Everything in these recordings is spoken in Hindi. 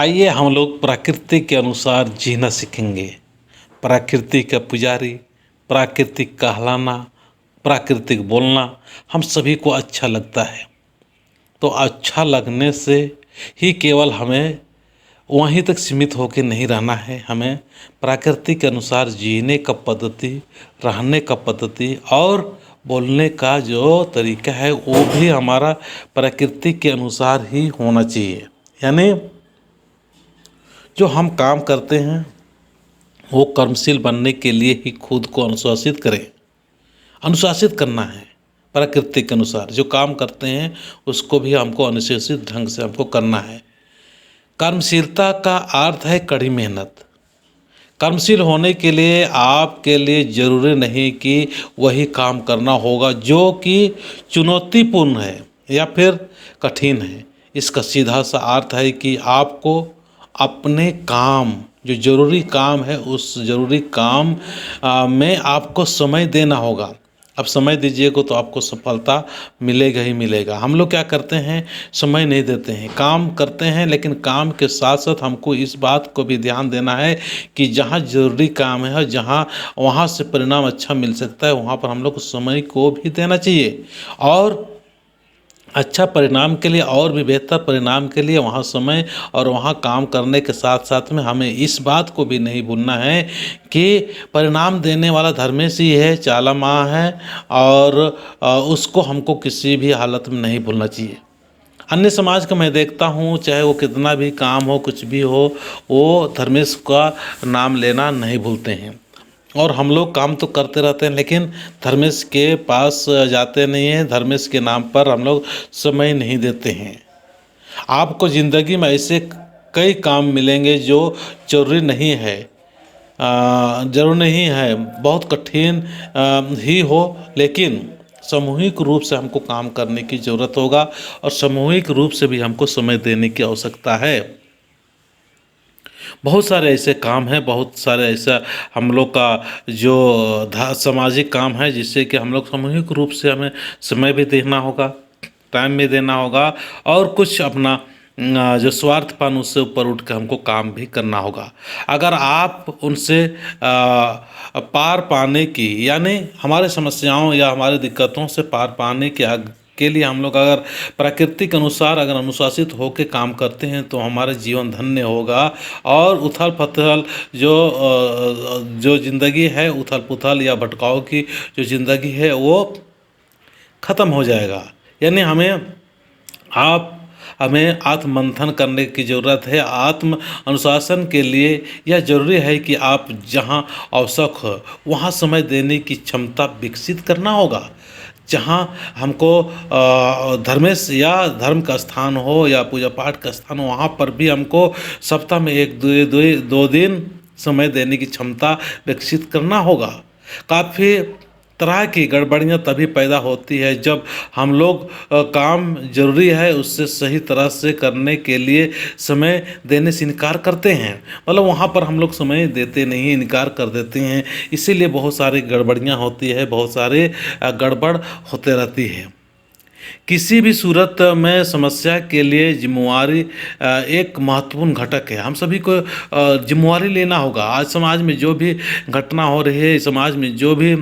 आइए हम लोग प्रकृति के अनुसार जीना सीखेंगे। प्रकृति का पुजारी, प्राकृतिक कहलाना, प्राकृतिक बोलना हम सभी को अच्छा लगता है। तो अच्छा लगने से ही केवल हमें वहीं तक सीमित होकर नहीं रहना है, हमें प्रकृति के अनुसार जीने का पद्धति, रहने का पद्धति और बोलने का जो तरीका है वो भी हमारा प्रकृति के अनुसार ही होना चाहिए। यानी जो हम काम करते हैं वो कर्मशील बनने के लिए ही खुद को अनुशासित करें। अनुशासित करना है प्रकृति के अनुसार। जो काम करते हैं उसको भी हमको अनुशासित ढंग से हमको करना है। कर्मशीलता का अर्थ है कड़ी मेहनत। कर्मशील होने के लिए आपके लिए ज़रूरी नहीं कि वही काम करना होगा जो कि चुनौतीपूर्ण है या फिर कठिन है। इसका सीधा सा अर्थ है कि आपको अपने काम, जो ज़रूरी काम है, उस ज़रूरी काम में आपको समय देना होगा। अब समय दीजिएगा तो आपको सफलता मिलेगा ही मिलेगा। हम लोग क्या करते हैं, समय नहीं देते हैं, काम करते हैं, लेकिन काम के साथ साथ हमको इस बात को भी ध्यान देना है कि जहाँ ज़रूरी काम है, जहाँ वहाँ से परिणाम अच्छा मिल सकता है, वहाँ पर हम लोग को समय को भी देना चाहिए। और अच्छा परिणाम के लिए और भी बेहतर परिणाम के लिए वहाँ समय और वहाँ काम करने के साथ साथ में हमें इस बात को भी नहीं भूलना है कि परिणाम देने वाला धर्मेश ही है, चाला माँ है, और उसको हमको किसी भी हालत में नहीं भूलना चाहिए। अन्य समाज का मैं देखता हूँ, चाहे वो कितना भी काम हो, कुछ भी हो, वो धर्मेश का नाम लेना नहीं भूलते हैं। और हम लोग काम तो करते रहते हैं लेकिन धर्मेश के पास जाते नहीं हैं, धर्मेश के नाम पर हम लोग समय नहीं देते हैं। आपको ज़िंदगी में ऐसे कई काम मिलेंगे जो जरूरी नहीं है, जरूर नहीं है, बहुत कठिन ही हो, लेकिन सामूहिक रूप से हमको काम करने की ज़रूरत होगा और सामूहिक रूप से भी हमको समय देने की आवश्यकता है। बहुत सारे ऐसे काम हैं, बहुत सारे ऐसा हम लोग का जो सामाजिक काम है जिससे कि हम लोग सामूहिक रूप से हमें समय भी देना होगा, टाइम भी देना होगा, और कुछ अपना जो स्वार्थपन उससे ऊपर उठ कर हमको काम भी करना होगा। अगर आप उनसे पार पाने की, यानी हमारे समस्याओं या हमारे दिक्कतों से पार पाने के लिए हम लोग अगर प्रकृति के अनुसार अगर अनुशासित होकर काम करते हैं तो हमारा जीवन धन्य होगा और उथल पुथल जो ज़िंदगी है, उथल पुथल या भटकाव की जो ज़िंदगी है वो ख़त्म हो जाएगा। यानी हमें आत्म मंथन करने की ज़रूरत है। आत्म अनुशासन के लिए यह ज़रूरी है कि आप जहाँ आवश्यक हो वहाँ समय देने की क्षमता विकसित करना होगा। जहाँ हमको धर्मेश या धर्म का स्थान हो या पूजा पाठ का स्थान हो, वहाँ पर भी हमको सप्ताह में दो दिन समय देने की क्षमता विकसित करना होगा। काफ़ी तरह की गड़बड़ियाँ तभी पैदा होती है जब हम लोग काम ज़रूरी है उससे सही तरह से करने के लिए समय देने से इनकार करते हैं, मतलब वहाँ पर हम लोग समय देते नहीं, इनकार कर देते हैं। इसीलिए बहुत सारी गड़बड़ियाँ होती है, बहुत सारे गड़बड़ होते रहती है। किसी भी सूरत में समस्या के लिए जिम्मेवारी एक महत्वपूर्ण घटक है। हम सभी को जिम्मेवारी लेना होगा। आज समाज में जो भी घटना हो रही है, समाज में जो भी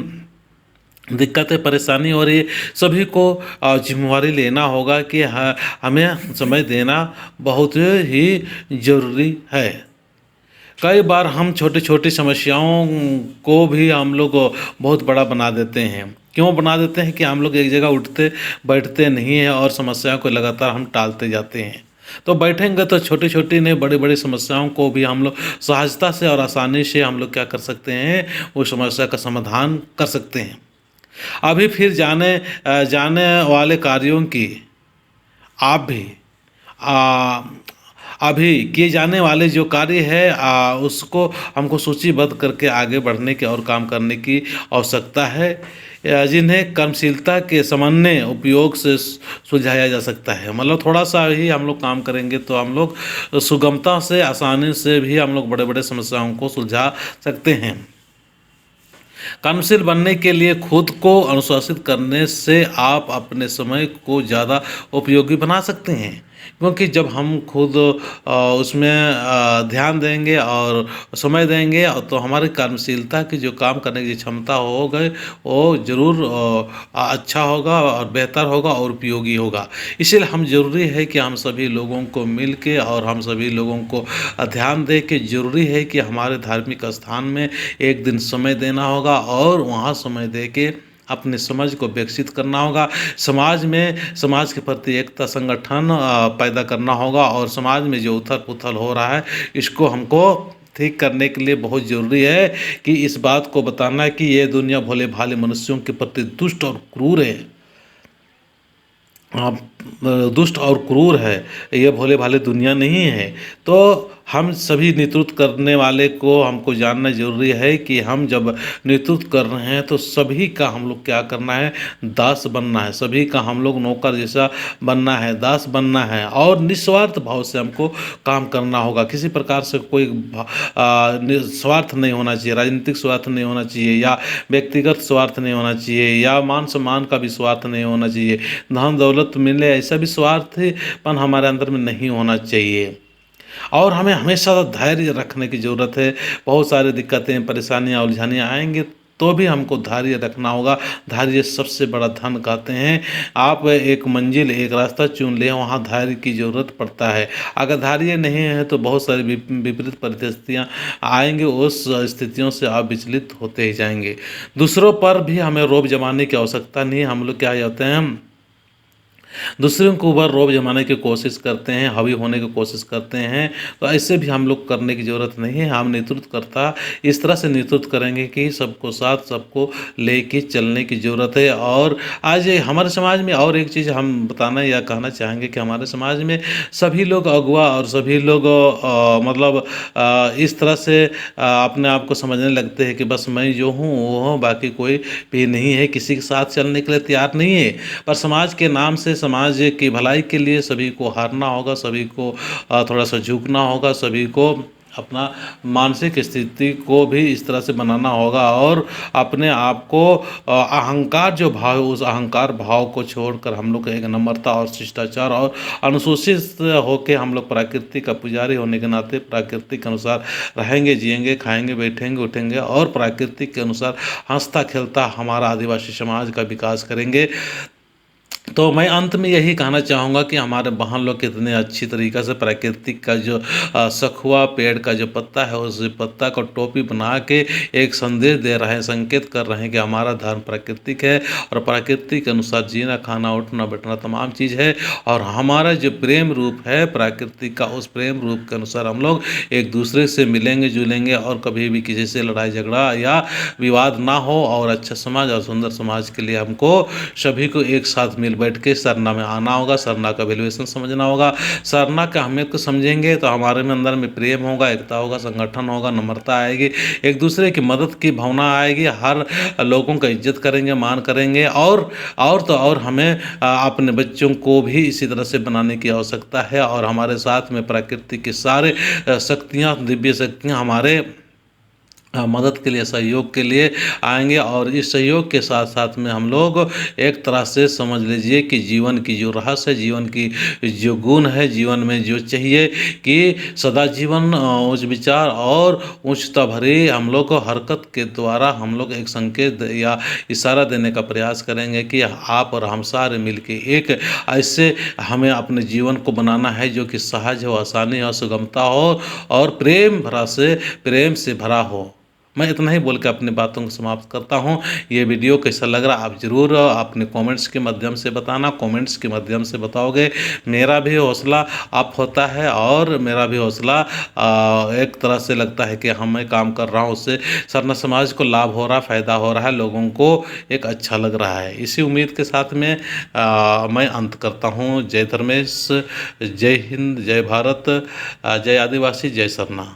दिक्कतें परेशानी हो रही है, सभी को जिम्मेवारी लेना होगा कि हमें समय देना बहुत ही ज़रूरी है। कई बार हम छोटी छोटी समस्याओं को भी हम लोग बहुत बड़ा बना देते हैं। क्यों बना देते हैं कि हम लोग एक जगह उठते बैठते नहीं हैं और समस्याओं को लगातार हम टालते जाते हैं। तो बैठेंगे तो छोटी छोटी नहीं, बड़ी बड़ी समस्याओं को भी हम लोग सहजता से और आसानी से हम लोग क्या कर सकते हैं, वो समस्या का समाधान कर सकते हैं। अभी फिर जाने वाले कार्यों की आप भी अभी किए जाने वाले जो कार्य है उसको हमको सूचीबद्ध करके आगे बढ़ने की और काम करने की आवश्यकता है, जिन्हें कर्मशीलता के समन्वय उपयोग से सुलझाया जा सकता है। मतलब थोड़ा सा ही हम लोग काम करेंगे तो हम लोग सुगमता से, आसानी से भी हम लोग बड़े बड़े समस्याओं को सुलझा सकते हैं। कर्मशील बनने के लिए खुद को अनुशासित करने से आप अपने समय को ज़्यादा उपयोगी बना सकते हैं। क्योंकि जब हम खुद उसमें ध्यान देंगे और समय देंगे तो हमारी कार्यशीलता की जो काम करने की क्षमता हो गए वो ज़रूर अच्छा होगा और बेहतर होगा और उपयोगी होगा। इसीलिए हम ज़रूरी है कि हम सभी लोगों को मिल के और हम सभी लोगों को ध्यान दे के ज़रूरी है कि हमारे धार्मिक स्थान में एक दिन समय देना होगा और वहाँ समय दे के अपने समझ को विकसित करना होगा। समाज में समाज के प्रति एकता संगठन पैदा करना होगा और समाज में जो उथल पुथल हो रहा है इसको हमको ठीक करने के लिए बहुत ज़रूरी है कि इस बात को बताना कि ये दुनिया भोले भाले मनुष्यों के प्रति दुष्ट और क्रूर है। आप दुष्ट और क्रूर है, ये भोले भाले दुनिया नहीं है। तो हम सभी नेतृत्व करने वाले को हमको जानना ज़रूरी है कि हम जब नेतृत्व कर रहे हैं तो सभी का हम लोग क्या करना है, दास बनना है। सभी का हम लोग नौकर जैसा बनना है, दास बनना है और निस्वार्थ भाव से हमको काम करना होगा। किसी प्रकार से कोई स्वार्थ नहीं होना चाहिए, राजनीतिक स्वार्थ नहीं होना चाहिए या व्यक्तिगत स्वार्थ नहीं होना चाहिए या मान सम्मान का भी स्वार्थ नहीं होना चाहिए, धन दौलत मिले ऐसा भी स्वार्थपन हमारे अंदर में नहीं होना चाहिए। और हमें हमेशा धैर्य रखने की ज़रूरत है। बहुत सारी दिक्कतें, परेशानियाँ, उलझानियाँ आएंगे तो भी हमको धैर्य रखना होगा। धैर्य सबसे बड़ा धन कहते हैं। आप एक मंजिल, एक रास्ता चुन लें, वहाँ धैर्य की ज़रूरत पड़ता है। अगर धैर्य नहीं है तो बहुत सारी विपरीत परिस्थितियाँ आएंगे, उस स्थितियों से आप विचलित होते ही जाएंगे। दूसरों पर भी हमें रौब जमाने की आवश्यकता नहीं है। हम लोग क्या होते हैं, दूसरों के ऊपर रौब जमाने की कोशिश करते हैं, हावी होने की कोशिश करते हैं, तो ऐसे भी हम लोग करने की ज़रूरत नहीं है। हम नेतृत्व करता इस तरह से नेतृत्व करेंगे कि सबको साथ, सबको लेके चलने की ज़रूरत है। और आज हमारे समाज में और एक चीज़ हम बताना या कहना चाहेंगे कि हमारे समाज में सभी लोग अगुआ और सभी लोग मतलब इस तरह से अपने आप को समझने लगते हैं कि बस मैं जो हूँ वो हूँ, बाकी कोई भी नहीं है, किसी के साथ चलने के लिए तैयार नहीं है। पर समाज के नाम से, समाज की भलाई के लिए सभी को हारना होगा, सभी को थोड़ा सा झुकना होगा, सभी को अपना मानसिक स्थिति को भी इस तरह से बनाना होगा और अपने आप को अहंकार जो भाव है उस अहंकार भाव को छोड़कर हम लोग एक नम्रता और शिष्टाचार और अनुसूचित होकर हम लोग प्रकृति का पुजारी होने के नाते प्रकृति के अनुसार रहेंगे, जिएंगे, खाएंगे, बैठेंगे, उठेंगे और प्रकृति के अनुसार हंसता खेलता हमारा आदिवासी समाज का विकास करेंगे। तो मैं अंत में यही कहना चाहूँगा कि हमारे बहन लोग कितने अच्छी तरीक़े से प्राकृतिक का जो सखुआ पेड़ का जो पत्ता है उस पत्ता को टोपी बना के एक संदेश दे रहे हैं, संकेत कर रहे हैं कि हमारा धर्म प्राकृतिक है और प्रकृति के अनुसार जीना, खाना, उठना, बैठना तमाम चीज़ है। और हमारा जो प्रेम रूप है प्रकृति का, उस प्रेम रूप के अनुसार हम लोग एक दूसरे से मिलेंगे जुलेंगे और कभी भी किसी से लड़ाई झगड़ा या विवाद ना हो। और अच्छा समाज और सुंदर समाज के लिए हमको सभी को एक साथ मिल बैठ के सरना में आना होगा, सरना का वैल्यूएशन समझना होगा। सरना का अहमियत को समझेंगे तो हमारे में अंदर में प्रेम होगा, एकता होगा, संगठन होगा, नम्रता आएगी, एक दूसरे की मदद की भावना आएगी, हर लोगों का इज्जत करेंगे, मान करेंगे। और तो और हमें अपने बच्चों को भी इसी तरह से बनाने की आवश्यकता है। और हमारे साथ में प्रकृति के सारे शक्तियाँ, दिव्य शक्तियाँ हमारे मदद के लिए, सहयोग के लिए आएंगे। और इस सहयोग के साथ साथ में हम लोग एक तरह से समझ लीजिए कि जीवन की जो रहस्य है, जीवन की जो गुण है, जीवन में जो चाहिए कि सदा जीवन उच्च विचार और उच्चता भरी हम लोग को हरकत के द्वारा हम लोग एक संकेत या इशारा देने का प्रयास करेंगे कि आप और हम सारे मिलके एक ऐसे हमें अपने जीवन को बनाना है जो कि सहज हो, आसानी हो, सुगमता हो और प्रेम से भरा हो। मैं इतना ही बोल के अपनी बातों को समाप्त करता हूँ। ये वीडियो कैसा लग रहा आप ज़रूर अपने कमेंट्स के माध्यम से बताना। कमेंट्स के माध्यम से बताओगे मेरा भी हौसला अप होता है और मेरा भी हौसला एक तरह से लगता है कि हम मैं काम कर रहा हूँ उससे सरना समाज को लाभ हो रहा, फ़ायदा हो रहा है, लोगों को एक अच्छा लग रहा है। इसी उम्मीद के साथ में मैं अंत करता हूँ। जय धर्मेश, जय हिंद, जय भारत, जय आदिवासी, जय सरना।